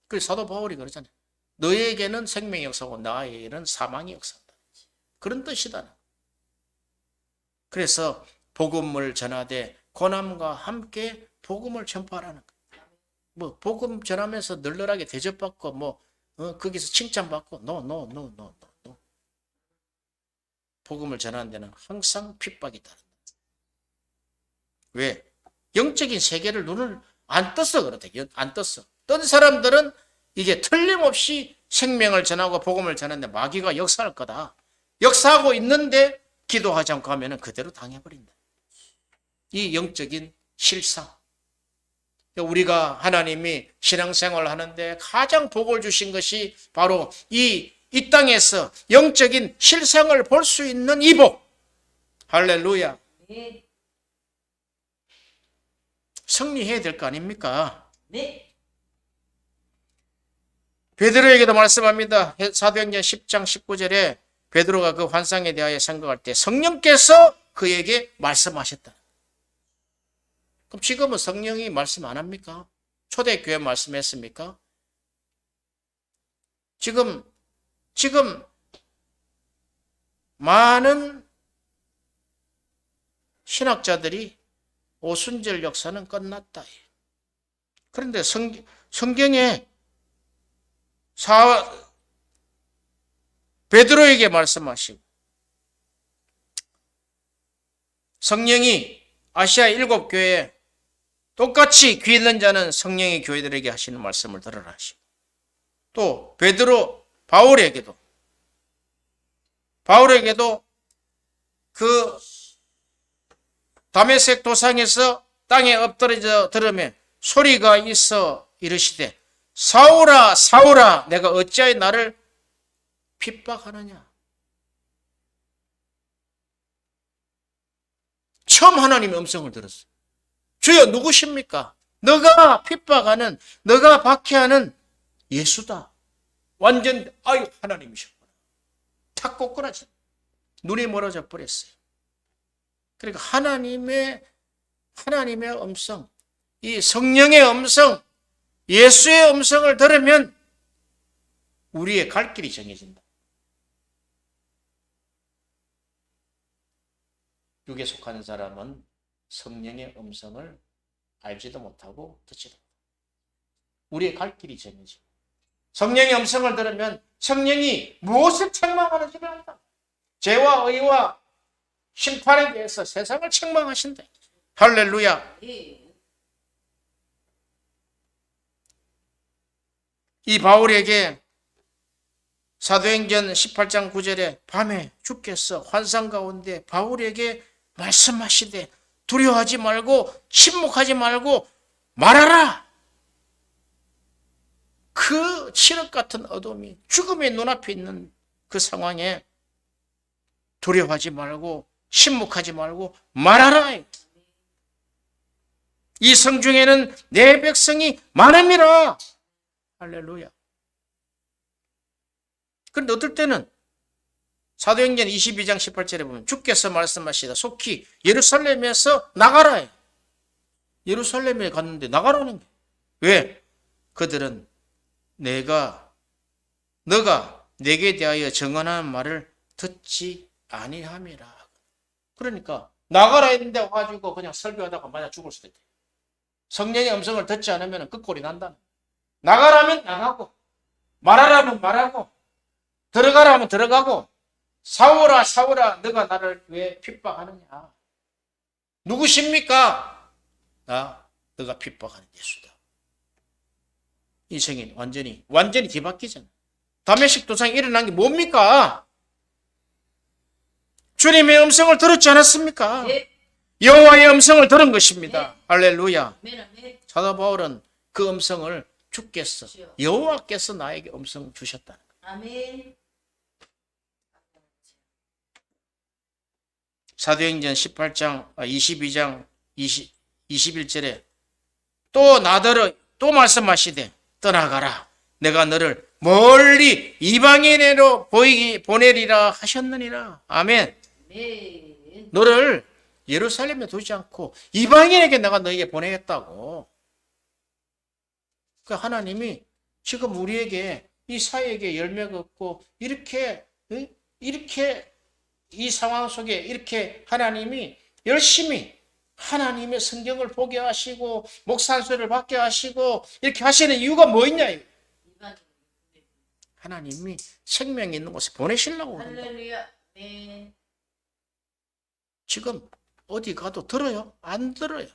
그래서 사도 바울이 그러잖아요. 너에게는 생명이 역사하고 나에게는 사망이 역사한다. 그런 뜻이다. 그래서 복음을 전하되 고난과 함께 복음을 전파하라는 거예요. 뭐 복음 전하면서 널널하게 대접받고 거기서 칭찬받고 노. 복음을 전하는 데는 항상 핍박이 따른다. 왜? 영적인 세계를 눈을 안 떴어 그렇대. 안 떴어. 뜬 사람들은 이게 틀림없이 생명을 전하고 복음을 전하는데 마귀가 역사할 거다. 역사하고 있는데 기도하지 않고 하면 그대로 당해버린다. 이 영적인 실상. 우리가 하나님이 신앙생활을 하는데 가장 복을 주신 것이 바로 이 땅에서 영적인 실상을 볼 수 있는 이 복. 할렐루야. 아멘. 승리해야 될 거 아닙니까? 네. 베드로에게도 말씀합니다. 사도행전 10장 19절에 베드로가 그 환상에 대하여 생각할 때 성령께서 그에게 말씀하셨다. 그럼 지금은 성령이 말씀 안 합니까? 초대교회 말씀했습니까? 지금 많은 신학자들이 오순절 역사는 끝났다. 그런데 성경에 베드로에게 말씀하시고 성령이 아시아 7교회에 똑같이 귀 있는 자는 성령의 교회들에게 하시는 말씀을 들으라 하시고 또 베드로 바울에게도 그 다메섹 도상에서 땅에 엎드러져 들으며 소리가 있어 이르시되 사울아 사울아 내가 어찌하여 나를 핍박하느냐. 처음 하나님의 음성을 들었어요. 주여 누구십니까? 너가 핍박하는 너가 박해하는 예수다. 완전 아유 하나님이셨구나. 탁 꼬꾸라지. 눈이 멀어져 버렸어요. 그러니까 하나님의 음성, 이 성령의 음성, 예수의 음성을 들으면 우리의 갈 길이 정해진다. 육에 속하는 사람은 성령의 음성을 알지도 못하고 듣지도 못하고 우리의 갈 길이 정해져. 성령의 음성을 들으면 성령이 무엇을 책망하는지를 안다. 죄와 의와 심판에 대해서 세상을 책망하신다. 할렐루야. 이 바울에게 사도행전 18장 9절에 밤에 주께서 환상 가운데 바울에게 말씀하시되 두려워하지 말고 침묵하지 말고 말하라. 그 칠흑 같은 어둠이 죽음의 눈앞에 있는 그 상황에 두려워하지 말고 침묵하지 말고 말하라. 이 성중에는 내 백성이 많음이라. 할렐루야. 그런데 어떨 때는 사도행전 22장 18절에 보면 주께서 말씀하시다 속히 예루살렘에서 나가라. 예루살렘에 갔는데 나가라는 거예요. 왜? 그들은 너가 내게 대하여 정언하는 말을 듣지 아니함이라. 그러니까 나가라 했는데 와가지고 그냥 설교하다가 맞아 죽을 수도 있대. 성령의 음성을 듣지 않으면 끝골이 난다. 나가라면 나가고 말하라면 말하고 들어가라면 들어가고 사울아 사울아 너가 나를 왜 핍박하느냐. 누구십니까? 너가 핍박하는 예수다. 인생이 완전히 뒤바뀌잖아. 다메섹 도상에 일어난 게 뭡니까? 주님의 음성을 들었지 않았습니까? 네. 여호와의 음성을 들은 것입니다. 네. 할렐루야. 아멘, 아멘. 사도 바울은 그 음성을 주께서 주여. 여호와께서 나에게 음성 주셨다. 아멘. 사도행전 18장 22장 21절에 또 나더러 또 말씀하시되 떠나가라. 내가 너를 멀리 이방인으로 보내리라 하셨느니라. 아멘. 아멘. 너를 예루살렘에 두지 않고 이방인에게 내가 너에게 보내겠다고. 그 하나님이 지금 우리에게 이 사회에게 열매가 없고 이렇게 이 상황 속에 이렇게 하나님이 열심히 하나님의 성경을 보게 하시고 목산소리를 받게 하시고 이렇게 하시는 이유가 뭐 있냐? 하나님이 생명이 있는 곳에 보내시려고 그런다. 할렐루야. 아멘. 지금 어디 가도 들어요? 안 들어요.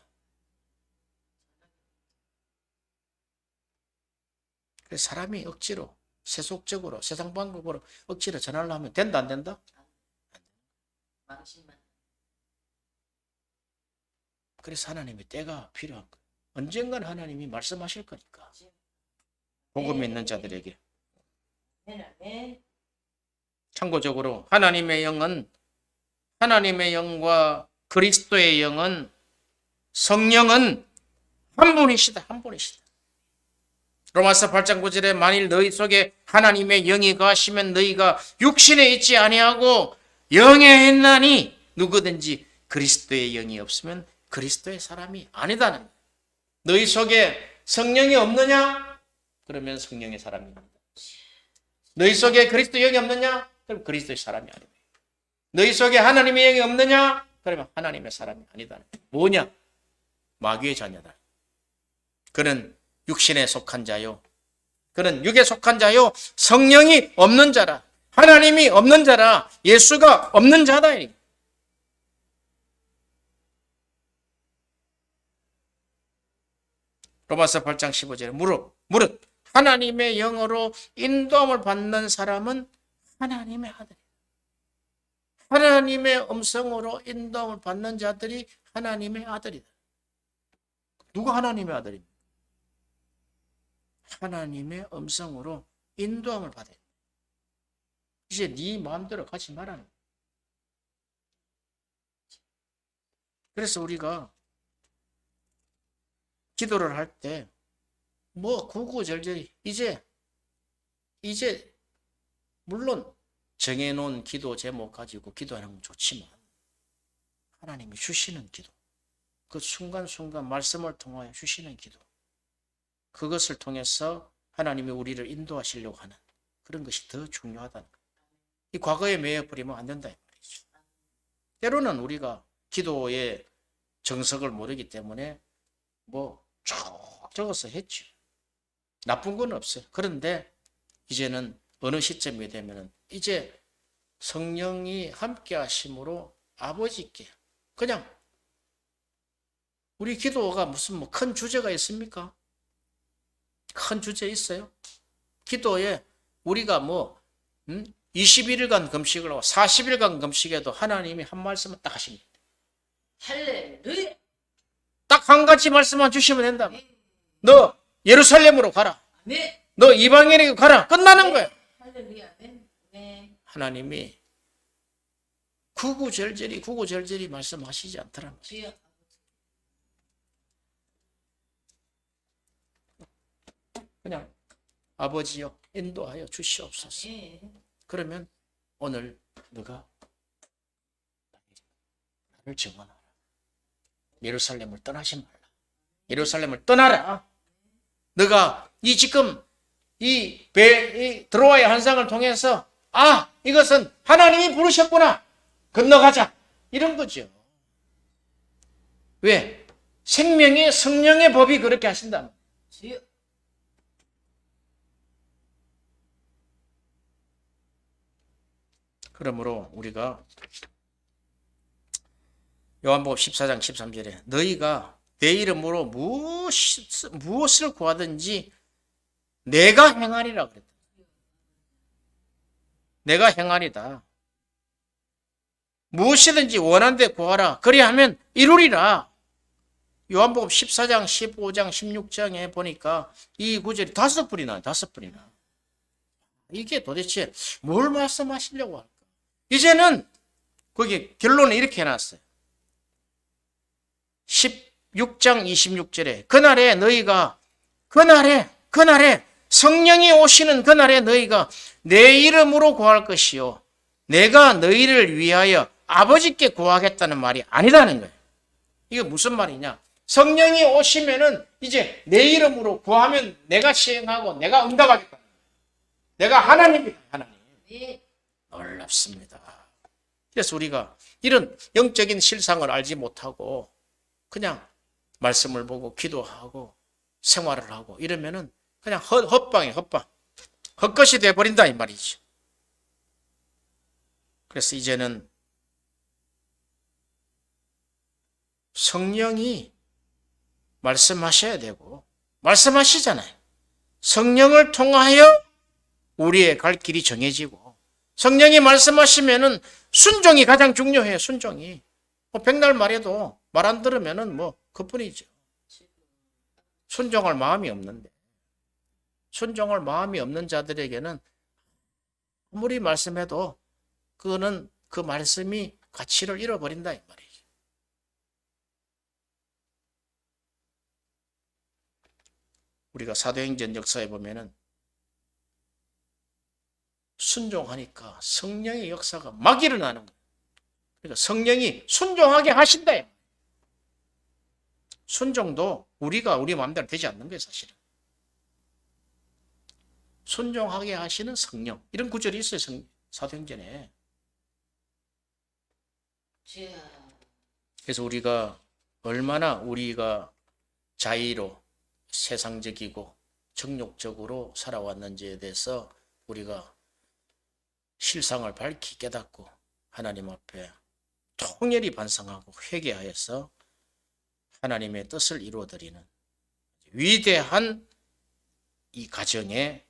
그래서 사람이 억지로 세속적으로 세상 방법으로 억지로 전화를 하면 된다 안 된다? 망신만. 그래서 하나님의 때가 필요한 거예요. 언젠간 하나님이 말씀하실 거니까. 복음 있는 자들에게. 아멘. 참고적으로 하나님의 영과 그리스도의 영은 성령은 한 분이시다. 한 분이시다. 로마서 8장 9절에 만일 너희 속에 하나님의 영이 거하시면 너희가 육신에 있지 아니하고 영에 있나니 누구든지 그리스도의 영이 없으면 그리스도의 사람이 아니다는 거예요. 너희 속에 성령이 없느냐? 그러면 성령의 사람이 아니다. 너희 속에 그리스도 영이 없느냐? 그럼 그리스도의 사람이 아니다. 너희 속에 하나님의 영이 없느냐? 그러면 하나님의 사람이 아니다. 뭐냐? 마귀의 자녀다. 그는 육신에 속한 자요. 그는 육에 속한 자요. 성령이 없는 자라. 하나님이 없는 자라. 예수가 없는 자다. 로마서 8장 15절에 무릇 하나님의 영으로 인도함을 받는 사람은 하나님의 아들. 하나님의 음성으로 인도함을 받는 자들이 하나님의 아들이다. 누가 하나님의 아들입니까? 하나님의 음성으로 인도함을 받아야 돼. 이제 네 마음대로 가지 말라는 거야. 그래서 우리가 기도를 할 때 뭐 구구절절히 이제 물론 정해놓은 기도 제목 가지고 기도하는 건 좋지만 하나님이 주시는 기도, 그 순간순간 말씀을 통하여 주시는 기도, 그것을 통해서 하나님이 우리를 인도하시려고 하는 그런 것이 더 중요하다는 거예요. 이 과거에 매여버리면 안 된다 이 말이죠. 때로는 우리가 기도의 정석을 모르기 때문에 뭐 쭉 적어서 했죠. 나쁜 건 없어요. 그런데 이제는 어느 시점이 되면은 이제 성령이 함께 하심으로 아버지께 그냥 우리 기도가 무슨 뭐 큰 주제가 있습니까? 큰 주제 있어요? 기도에 우리가 뭐 21일간 금식을 하고 40일간 금식해도 하나님이 한 말씀을 딱 하십니다. 할렐루야. 딱 한 가지 말씀만 주시면 된다. 너 예루살렘으로 가라. 아멘. 너 이방인에게 가라. 끝나는 거예요. 할렐루야. 아멘. 하나님이 구구절절히 말씀하시지 않더라. 주여. 그냥 아버지여 인도하여 주시옵소서. 아멘. 그러면 오늘 너가 나를 증언하라. 예루살렘을 떠나지 말라. 예루살렘을 떠나라. 너가 지금 이 드로아의 환상을 통해서 이것은 하나님이 부르셨구나. 건너가자. 이런 거죠. 왜? 생명의 성령의 법이 그렇게 하신다. 주여. 그러므로 우리가 요한복음 14장 13절에 너희가 내 이름으로 무엇을 구하든지 내가 행하리라 그랬다. 내가 행하리다. 무엇이든지 원한데 구하라. 그리하면 이루리라. 요한복음 14장, 15장, 16장에 보니까 이 구절이 5번이나. 이게 도대체 뭘 말씀하시려고 할까? 이제는 거기 결론을 이렇게 해놨어요. 16장 26절에 그날에 성령이 오시는 그날에 너희가 내 이름으로 구할 것이요 내가 너희를 위하여 아버지께 구하겠다는 말이 아니라는 거예요. 이게 무슨 말이냐? 성령이 오시면은 이제 내 이름으로 구하면 내가 시행하고 내가 응답하겠다. 내가 하나님이다. 하나님. 네. 놀랍습니다. 그래서 우리가 이런 영적인 실상을 알지 못하고 그냥 말씀을 보고 기도하고 생활을 하고 이러면은 그냥 헛방이에요, 헛방. 헛것이 돼버린다 이 말이죠. 그래서 이제는 성령이 말씀하셔야 되고 말씀하시잖아요. 성령을 통하여 우리의 갈 길이 정해지고 성령이 말씀하시면은 순종이 가장 중요해요. 순종이. 백날 말해도 말 안 들으면은 뭐 그뿐이죠. 순종할 마음이 없는데 순종할 마음이 없는 자들에게는 아무리 말씀해도 그거는 그 말씀이 가치를 잃어버린다 이 말이에요. 우리가 사도행전 역사에 보면은 순종하니까 성령의 역사가 막 일어나는 거예요. 그러니까 성령이 순종하게 하신다. 순종도 우리가 우리 마음대로 되지 않는 거예요, 사실은. 순종하게 하시는 성령. 이런 구절이 있어요, 사도행전에. 그래서 우리가 얼마나 우리가 자의로 세상적이고 정욕적으로 살아왔는지에 대해서 우리가 실상을 밝히 깨닫고 하나님 앞에 통렬히 반성하고 회개하여서 하나님의 뜻을 이루어드리는 위대한 이 가정의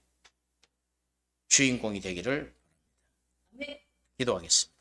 주인공이 되기를 기도하겠습니다.